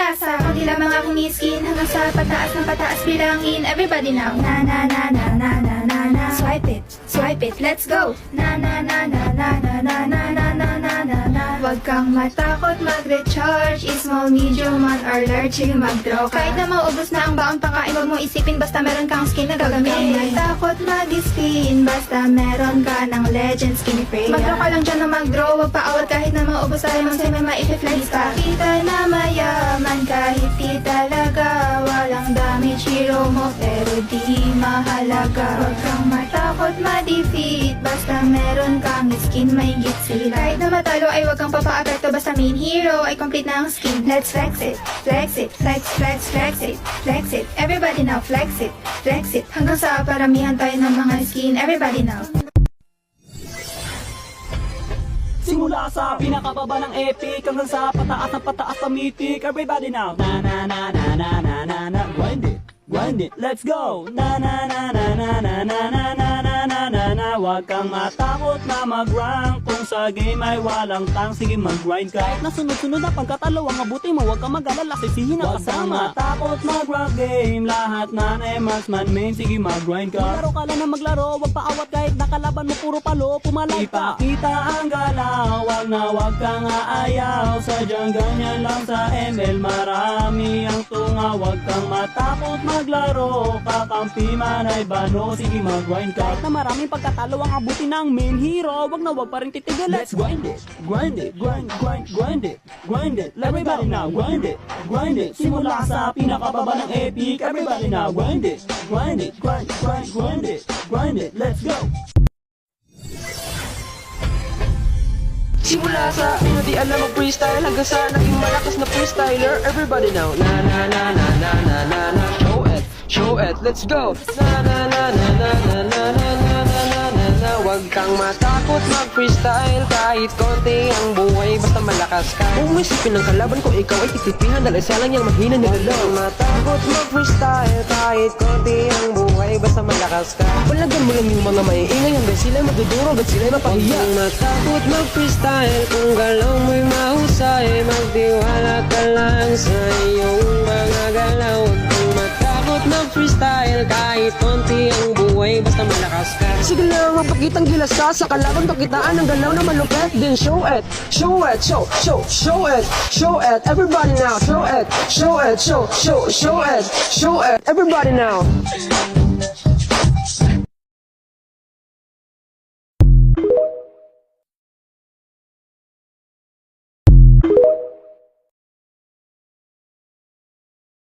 Simulasa, konti lamang aking skin hanggang sa pataas ng pataas bilangin. Everybody now, na na na na na na na na. Swipe it, let's go. Na na na na na na na na na na na na na. Huwag kang matakot mag-recharge, small, medium, man, or large, sige mag-draw. Kahit na maubos na ang baon pakain, huwag mo isipin basta meron kang skin na gagamit. Huwag kang matakot mag-spin, basta meron ka ng legend skin Freya. Mag-draw ka lang dyan na mag-draw, huwag paawat kahit na maubos tayo man sa'yo may ma-i-flex ka. Kita na mayaman kahit di talaga, walang damage hero mo pero di mahalaga. Huwag kang matakot ma-defeat, basta meron kang skin may git sila. Kahit na matalo ay huwag kang papaapekto, basta main hero ay complete na ang skin. Let's flex it, flex it, flex, flex, flex it, flex it. Everybody now, flex it, flex it. Hanggang sa paramihan tayo ng mga skin. Everybody now. Simula sa pinakababa ng epic hanggang sa pataas sa mythic. Everybody now, na na na na na na na na. Grind it, let's go. Na na na na na na na na na na na na na. Huwag kang matakot na mag-rank kung sa game ay walang tank. Sige mag-grind ka. Kahit na sunod-sunod na pagkatalo ang mabuti mo, huwag kang mag-alala, sisihin ang kasama. Huwag kang matakot mag-rank game, lahat na marksman main. Sige mag-grind ka. Maglaro ka lang na maglaro, huwag paawat kahit nakalaban mo puro palo, pumalag ka. Ipakita ang galaw, huwag kang aayaw. Sadyang ganyan lang sa ML, marami ang tunga. Huwag kang matakot maglaro, kakampi man ay bano. Sige mag-grind ka. Kahit na maraming pagkatalo ang abuti ng main hero, wag pa rin titigil. Let's grind it, grind it, grind it, grind it. Everybody now, grind it. Simula sa pinakababa ng epic. Everybody now, grind it, grind it, grind it. Let's go. Simula sa di alam mag freestyle hanggang sa naging malakas na freestyler. Everybody now, na na na na na na na na. Show it, let's go. Na na na na na na na na na na na na. Huwag kang matakot mag freestyle kahit konti ang buhay basta malakas ka. Kung isipin ng kalaban ko ikaw ay titipihan dahil isa lang yung mahina nilalaw. Huwag kang matakot mag freestyle kahit konti ang buhay basta malakas ka. Palagan mo lang yung mga maiingay hanggang sila'y maduduro hanggang sila'y mapahiya. Huwag kang matakot mag freestyle kung galaw mo'y mahusay. Magtiwala ka lang sa iyong mga galaw. Huwag kang matakot mag freestyle kahit konti ang buhay basta malakas ka. Sige lang magpakitang gilas ka sa kalaban, pakitaan ang galaw na malupet. Then show it, show it, show it. Everybody now, show it, show it. Everybody now.